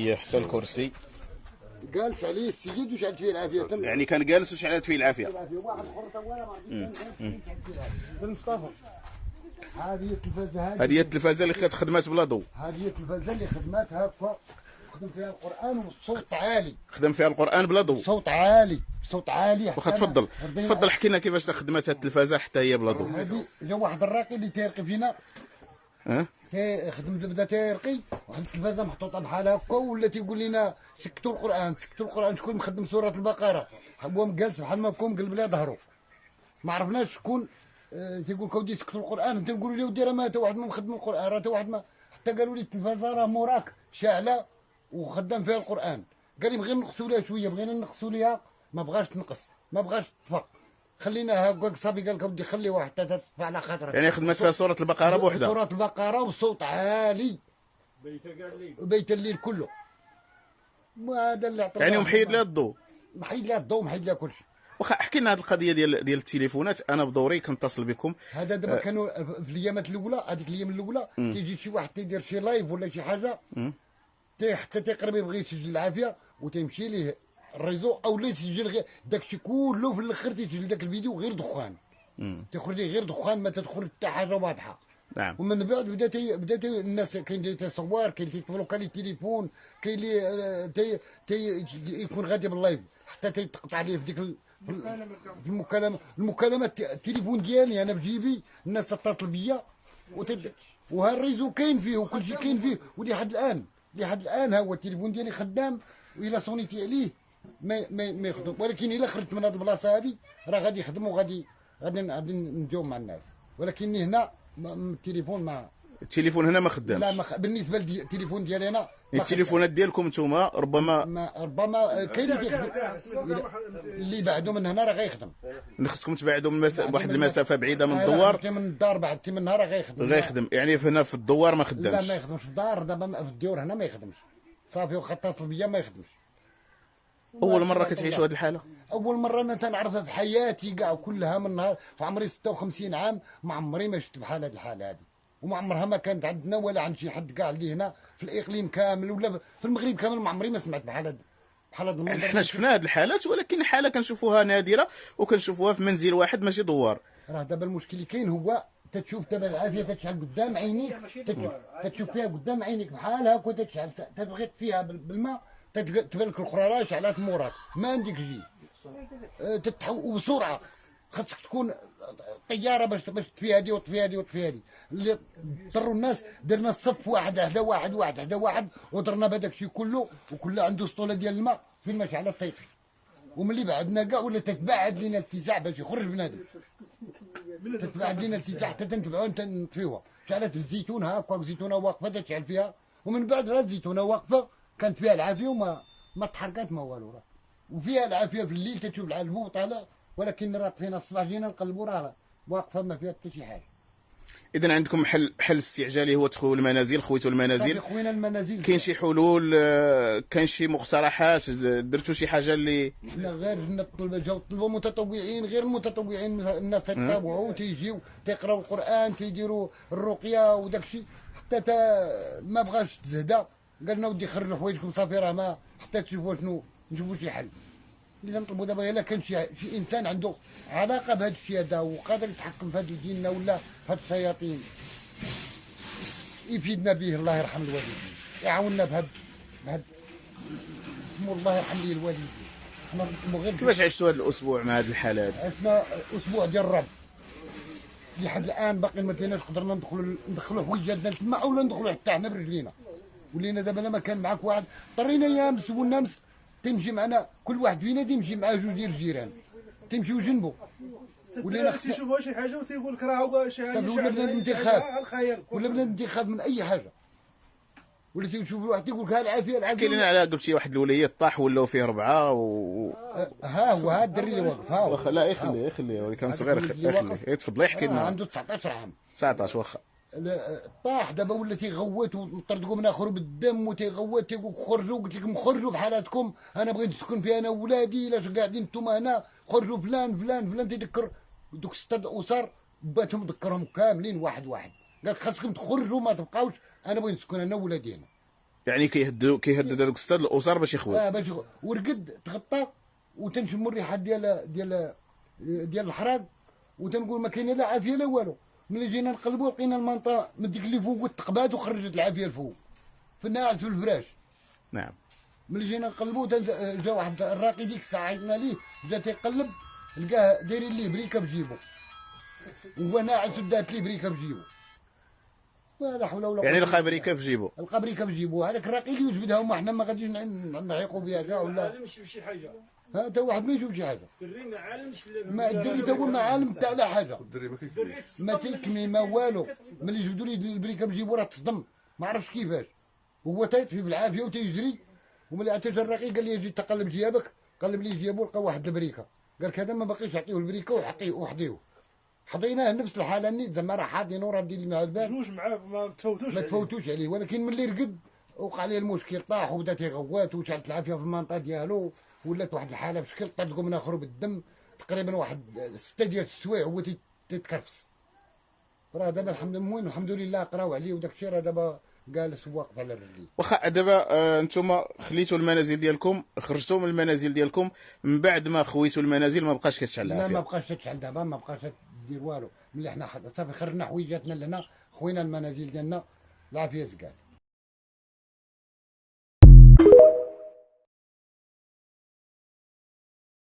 هي حتى الكرسي جالس عليه السيد وشعلت فيه العافيه. يعني كان جالس وشعلت فيه العافيه. واحد حر تا ولا ما مصطفى. هذه التلفازه هذه هي التلفازه اللي خدمات بلا ضوء. هذه التلفازه اللي خدمات هكا خدم فيها القران وبصوت عالي. خدم فيها القران بلا ضوء. صوت عالي صوت عالي. واخا تفضل حكي لنا كيفاش خدمات هذه التلفازه حتى هي بلا ضوء. هذه جا واحد الراقي اللي تيرقي فينا. خدم بدا تيرقي واحد التلفازه محطوطه بحال هكا ولا تيقول لنا سكتوا القران سكتوا القران. شكون مخدم سوره البقره هو جالس بحال ما كون قلب له ظهره. ما عرفناش شكون. تيقول كودي سكتوا القران انت نقولوا له ودي راه ما حتى واحد ما مخدم القران راه حتى واحد ما. حتى قالوا لي التلفازه راه موراك شاعله وخدام فيها القران. قال لي بغينا نقصوا لها شويه بغينا نقصوا لها ما بغاش تنقص ما بغاش تطفى. خليناها هكاك صافي. قال لك ودي خليوها حتى تطفى على خاطرك. يعني خدمت فيها سوره البقره بوحدها. سوره البقره بصوت عالي بيت الليل كله. وهذا اللي عطى يعني محيد لها الضوء. محيد لها الضوء محيد لها كل شيء. واخا احكي لنا هذه القضيه ديال التليفونات. انا بدوري كنتصل بكم. هذا دابا كانوا في الايامات الاولى هذيك الايام الاولى تيجي شي واحد تيدير شي لايف ولا شي حاجه حتى تيقرب يبغي يسجل العافيه وتمشي ليه الريزو او لا يسجل غير داكشي كله في الاخر تيسجل داك الفيديو غير دخان. تخرج ليه غير دخان ما تدخل حتى حاجه واضحه. نعم. ومن بعد بدا الناس كاين اللي تصور كاين اللي تبلوكا لي التليفون كاين اللي يكون غادي باللايف حتى تيتقطع عليه في ديك المكالمات. التليفون ديالي انا في جيبي الناس تتصل بيا وها الريزو كاين فيه وكل شيء كاين فيه ولحد الان ها هو التليفون ديالي خدام وإلا صونيتي عليه ما يخدم. ولكن إلا خرجت من هذه البلاصه هذه راه غادي يخدم وغادي نجاوب مع الناس. ولكن هنا التليفون هنا ما خدامش. لا بالنسبه للتليفون ديالي انا التليفونات ديالكم نتوما ربما كاين اللي تيخدم اللي بعدو من هنا راه غيخدم. اللي خصكم تبعدوا من واحد المسافه بعيده من الدوار. من الدار بعدتي منها راه غيخدم. يعني هنا في الدوار ما خدامش. لا ما يخدمش في الدار دابا في الديور هنا ما يخدمش صافي. واخا اتصل بيا ما يخدمش. اول مره كتعيشوا هذه الحاله؟ اول مره انا تنعرفها في حياتي كاع كلها. من نهار في عمري 56 عام ما عمري ما شفت بحال هذه الحاله هذه. وما عمرها ما كانت عندنا ولا عند شي حد كاع اللي هنا في الاقليم كامل ولا في المغرب كامل. ما عمري ما سمعت بحال هذا المنظر. يعني حنا شفنا هذه الحالات ولكن حاله كنشوفوها نادره وكنشوفوها في منزل واحد ماشي دوار. راه دابا المشكل اللي كاين هو تتشوف دابا العافيه تتشعل قدام عينيك تتشوف فيها قدام عينيك بحال هكا تتشعل تبغي فيها بالماء تبان لك القراره شعلات موراك ما عندك جي وبسرعه. خاصك تكون طياره باش تطفي هذه وتطفي هذه وتطفي هذه. اللي ضروا الناس درنا الصف واحد حدا واحد ودرنا بهذاك الشيء كله وكل عنده سطوله ديال الماء فين ما شعلات تيطفي. وملي بعدنا كاع ولا تتباعد لنا الاتساع باش يخرج بنادم. تتباعد لنا الاتساع حتى تنتبعوا نطفيوها. شعلات في الزيتون هاكا الزيتونه واقفه تشعل فيها. ومن بعد راه الزيتونه واقفه كانت فيها العافيه وما تحركات ما والو. راه وفيها العافيه في الليل تشوف العلبو طالع. ولكن راه طفينا الصباح جينا نقلبوا راه واقفه ما فيها حتى شي حاجه. اذا عندكم حل استعجالي هو تخويو المنازل. خويتوا المنازل. خوينا المنازل. كاين شي حلول؟ كاين شي مقترحات؟ درتوا شي حاجه اللي لا غير جاو طلبوا متطوعين غير المتطوعين الناس تتابعوا تيجيو تيقراو القران تيديروا الرقيه وداك الشيء حتى ما بغاش تزهدى. قال لنا ودي خرجوا حوايجكم صافي راه ما حتى تشوفوا شنو نشوفوا شي حل. اللي تنطلبوا دابا الا كان شي انسان عنده علاقه بهذا الشيء هذا وقادر يتحكم في هذه الجنه ولا في هذه الشياطين يفيدنا به. الله يرحم الوالدين يعاوننا بهذا الله يرحم لي الوالدين. كيفاش عشتوا هذا الاسبوع مع هذه الحاله هذه؟ عشنا اسبوع ديال الرعب لحد الان باقي ما تيناش قدرنا ندخلوا حويجاتنا تما ولا ندخلوا حتى حنا برجلينا. ولينا دابا لما كان معاك واحد اضطرينا يامس والنمس تمشي معنا كل واحد فينا تيمشي مع جوج ديال الجيران تمشيو جنبو. ولينا تيشوفوا شي حاجه وتيقول لك راه شي حاجه ولا بنادم تيخاف ولا بنادم تيخاف من اي حاجه. ولا تيشوف واحد تيقول لك ها العافيه احكي لنا على قلتي واحد الوليات طاح ولاو فيه 4 ها هو هذا الدري اللي واقف ها واخا لا يخليه ولكن كان صغير يخليه تفضل يحكي لنا. عنده 19 عام 19 واخا طاح دابا ولا تيغوت وطردكم من اخر بالدم وتيغوت تيقول خرجوا. قلت لكم خرجوا بحالاتكم انا بغيت نسكن فيها انا وولادي. لاش قاعدين نتوما هنا خرجوا فلان تيذكر دوك 6 اسر باتهم ذكرهم كاملين واحد. قال خاصكم تخرجوا ما تبقاوش انا بغيت نسكن انا وولادي هنا. يعني كيهدد هذوك السطاد الاسر باش يخوي. باش ورقد تغطى وتنشم الريحه ديال الحراق، وتنقول ما كاينه لا عافيه لا والو. ملي جينا نقلبوا لقينا المنطقه من ديك اللي فوق تقبات وخرجت العافيه الفوق في الناعس في الفراش. نعم. ملي جينا نقلبوا جا واحد الراقي ديك الساعه عيطنا ليه، جا تيقلب لقاه دايرين ليه بريكه بجيبو، وهو ناعس ودات ليه بريكه بجيبو. ولا حول ولا قوه. يعني لقى بريكه في جيبو. لقى بريكه بجيبو، هذاك الراقي اللي يجبدها وما حنا ما غاديش نعيقوا بها كاع ولا. ما يشوف شي حاجه. تا واحد ما يشوف شي حاجه. الدري ما عالمش. ما الدري تا هو ما عالم تاع لا حاجه. الدري ما كيكملش. ما تيكمي ما والو. ملي جبدوا لي البريكه بجيبو راه تصدم، ما عرفش كيفاش. وهو تيطفي بالعافيه وتيجري. وملي عطيته الراقي قال لي اجي تقلب جيابك، قلب لي جيابو لقى واحد البريكه، قال لك هذا ما باقيش يعطيه البريكه وحطيه. حطيناه نفس الحاله نيت زعما راه حاطينه راه دير لي مع البال. جوج معاه ما تفوتوش عليه، ولكن ملي رقد وقع عليه المشكل، طاح وبدا تيغوات وشعلت العافيه في المنطقه ديالو، ولات واحد الحاله بشكل طلقوا من اخره بالدم، تقريبا واحد 6 ديال السوايع هو تيتكرفس. راه دابا الحمد لله قراو عليه وداك الشيء، راه دابا جالس واقف على رجليه. واخا دابا انتم خليتوا المنازل ديالكم، خرجتوا من المنازل ديالكم من بعد ما خويتوا المنازل، ما بقاش كتشعل لا العافيه. ما بقاش تشعل دابا، ما بقاش دير والو. ملي حنا صافي خرجنا حويجاتنا لهنا، خوينا المنازل ديالنا العافيه زكات.